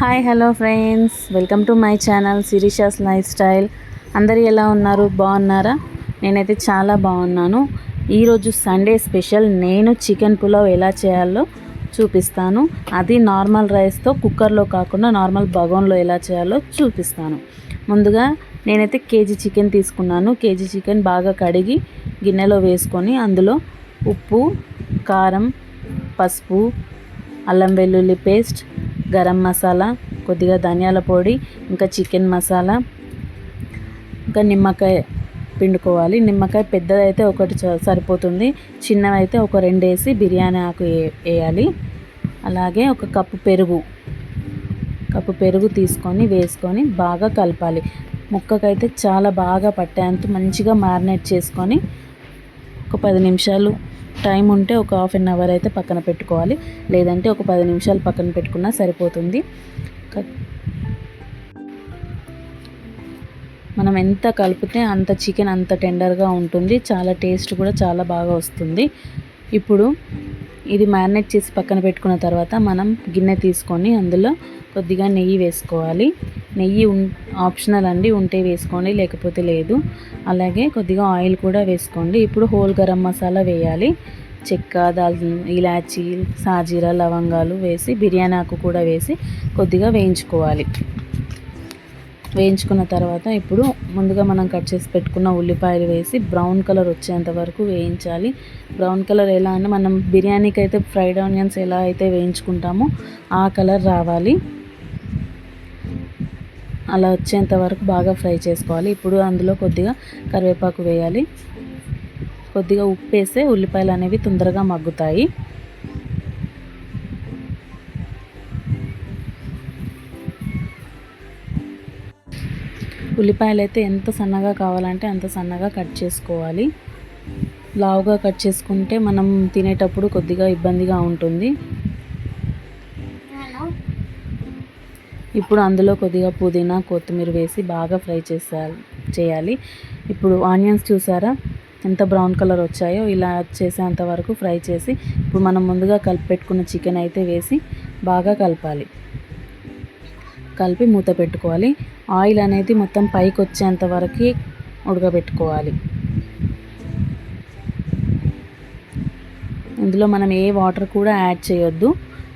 Hi hello friends, welcome to my channel Sirisha's life style. అందరు ఎలా ఉన్నారు? బాగున్నారా? నేనైతే చాలా బాగున్నాను. ఈరోజు సండే స్పెషల్ నేను చికెన్ పులావ్ ఎలా చేయాలో చూపిస్తాను. అది నార్మల్ రైస్తో, కుక్కర్లో కాకుండా నార్మల్ బగోన్లో ఎలా చేయాలో చూపిస్తాను. ముందుగా నేనైతే కేజీ చికెన్ తీసుకున్నాను. కేజీ చికెన్ బాగా కడిగి గిన్నెలో వేసుకొని అందులో ఉప్పు, కారం, పసుపు, అల్లం వెల్లుల్లి పేస్ట్, గరం మసాలా, కొద్దిగా ధనియాల పొడి, ఇంకా చికెన్ మసాలా, ఇంకా నిమ్మకాయ పిండుకోవాలి. నిమ్మకాయ పెద్దదైతే ఒకటి సరిపోతుంది, చిన్నవైతే ఒక 2 వేసి బిర్యానీ ఆకు వేయాలి. అలాగే ఒక కప్పు పెరుగు తీసుకొని వేసుకొని బాగా కలపాలి. ముక్కకైతే చాలా బాగా పట్టేంత మంచిగా మ్యారినేట్ చేసుకొని ఒక 10 నిమిషాలు టైం ఉంటే ఒక హాఫ్ అన్ అవర్ అయితే పక్కన పెట్టుకోవాలి. లేదంటే ఒక 10 నిమిషాలు పక్కన పెట్టుకున్నా సరిపోతుంది. మనం ఎంత కలిపితే అంత చికెన్ అంత టెండర్గా ఉంటుంది. చాలా టేస్ట్ కూడా చాలా బాగా వస్తుంది. ఇప్పుడు ఇది మ్యారినేట్ చేసి పక్కన పెట్టుకున్న తర్వాత మనం గిన్నె తీసుకొని అందులో కొద్దిగా నెయ్యి వేసుకోవాలి. నెయ్యి ఆప్షనల్ అండి, ఉంటే వేసుకోండి లేకపోతే లేదు. అలాగే కొద్దిగా ఆయిల్ కూడా వేసుకోండి. ఇప్పుడు హోల్ గరం మసాలా వేయాలి. చెక్క, ఇలాచీ, సాజీరా, లవంగాలు వేసి బిర్యానీ ఆకు కూడా వేసి కొద్దిగా వేయించుకోవాలి. వేయించుకున్న తర్వాత ఇప్పుడు ముందుగా మనం కట్ చేసి పెట్టుకున్న ఉల్లిపాయలు వేసి బ్రౌన్ కలర్ వచ్చేంత వరకు వేయించాలి. బ్రౌన్ కలర్ ఎలా అంటే మనం బిర్యానీకి అయితే ఫ్రైడ్ ఆనియన్స్ ఎలా అయితే వేయించుకుంటామో ఆ కలర్ రావాలి. అలా వచ్చేంత వరకు బాగా ఫ్రై చేసుకోవాలి. ఇప్పుడు అందులో కొద్దిగా కరివేపాకు వేయాలి. కొద్దిగా ఉప్పు వేస్తే ఉల్లిపాయలు అనేవి తొందరగా మగ్గుతాయి. ఉల్లిపాయలు అయితే ఎంత సన్నగా కావాలంటే అంత సన్నగా కట్ చేసుకోవాలి. లావుగా కట్ చేసుకుంటే మనం తినేటప్పుడు కొద్దిగా ఇబ్బందిగా ఉంటుంది. ఇప్పుడు అందులో కొద్దిగా పుదీనా, కొత్తిమీర వేసి బాగా ఫ్రై చేయాలి. ఇప్పుడు ఆనియన్స్ చూసారా ఎంత బ్రౌన్ కలర్ వచ్చాయో, ఇలా చేసేంత వరకు ఫ్రై చేసి ఇప్పుడు మనం ముందుగా కలిపి పెట్టుకున్న చికెన్ అయితే వేసి బాగా కలిపి మూత పెట్టుకోవాలి. ఆయిల్ అనేది మొత్తం పైకి వచ్చేంత వరకు ఉడకబెట్టుకోవాలి. ఇందులో మనం ఏ వాటర్ కూడా యాడ్ చేయొద్దు,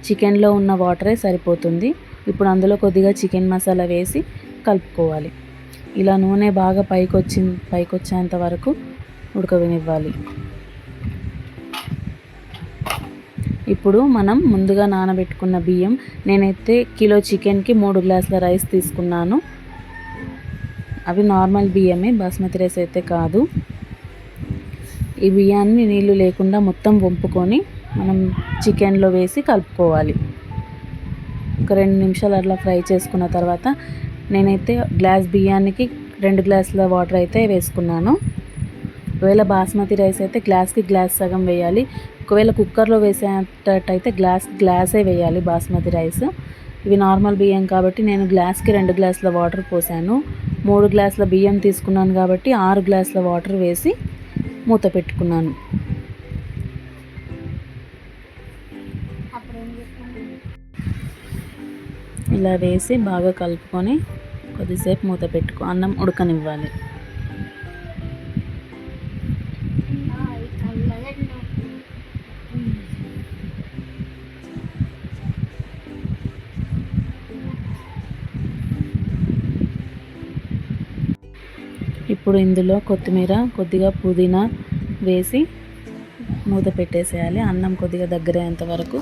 చికెన్లో ఉన్న వాటరే సరిపోతుంది. ఇప్పుడు అందులో కొద్దిగా చికెన్ మసాలా వేసి కలుపుకోవాలి. ఇలా నూనె బాగా పైకి వచ్చేంత వరకు ఉడకనివ్వాలి. ఇప్పుడు మనం ముందుగా నానబెట్టుకున్న బియ్యం, నేనైతే కిలో చికెన్కి 3 గ్లాసుల రైస్ తీసుకున్నాను. అవి నార్మల్ బియ్యమే, బాస్మతి రైస్ అయితే కాదు. ఈ బియ్యాన్ని నీళ్లు లేకుండా మొత్తం వంపుకొని మనం చికెన్లో వేసి కలుపుకోవాలి. ఒక 2 నిమిషాలు అట్లా ఫ్రై చేసుకున్న తర్వాత నేనైతే గ్లాస్ బియ్యానికి 2 గ్లాసుల వాటర్ అయితే వేసుకున్నాను. ఒకవేళ బాస్మతి రైస్ అయితే గ్లాస్కి గ్లాస్ సగం వేయాలి. ఒకవేళ కుక్కర్లో వేసేటట్టయితే గ్లాసే వేయాలి బాస్మతి రైస్. ఇవి నార్మల్ బియ్యం కాబట్టి నేను గ్లాస్కి 2 గ్లాసుల వాటర్ పోసాను. 3 గ్లాసుల బియ్యం తీసుకున్నాను కాబట్టి 6 గ్లాసుల వాటర్ వేసి మూత పెట్టుకున్నాను. ఇలా వేసి బాగా కలుపుకొని కొద్దిసేపు మూత అన్నం ఉడకనివ్వాలి. ఇప్పుడు ఇందులో కొత్తిమీర, కొద్దిగా పుదీనా వేసి మూత పెట్టేసేయాలి. అన్నం కొద్దిగా దగ్గరయ్యేంత వరకు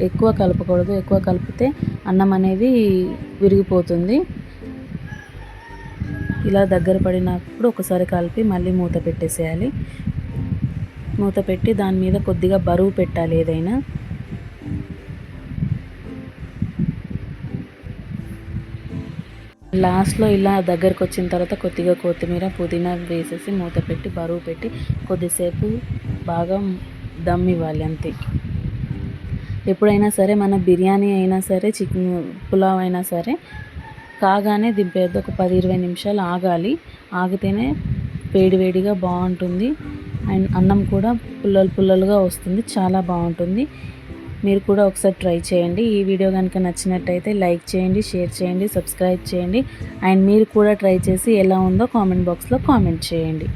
ఎక్కువ కలపకూడదు. ఎక్కువ కలిపితే అన్నం అనేది విరిగిపోతుంది. ఇలా దగ్గర పడినప్పుడు ఒకసారి కలిపి మళ్ళీ మూత పెట్టేసేయాలి. మూత పెట్టి దాని మీద కొద్దిగా బరువు పెట్టాలి ఏదైనా. లాస్ట్లో ఇలా దగ్గరకు వచ్చిన తర్వాత కొద్దిగా కొత్తిమీర, పుదీనా వేసేసి మూత పెట్టి బరువు పెట్టి కొద్దిసేపు బాగా దమ్ ఇవ్వాలి, అంతే. ఎప్పుడైనా సరే మన బిర్యానీ అయినా సరే, చికెన్ పులావ్ అయినా సరే కాగానే దింపేయద్దు. ఒక 10-20 నిమిషాలు ఆగాలి. ఆగితేనే వేడివేడిగా బాగుంటుంది. అండ్ అన్నం కూడా పుల్లలుగా వస్తుంది, చాలా బాగుంటుంది. మీరు కూడా ఒకసారి ట్రై చేయండి. ఈ వీడియో కనుక నచ్చినట్టయితే లైక్ చేయండి, షేర్ చేయండి, సబ్స్క్రైబ్ చేయండి. అండ్ మీరు కూడా ట్రై చేసి ఎలా ఉందో కామెంట్ బాక్స్లో కామెంట్ చేయండి.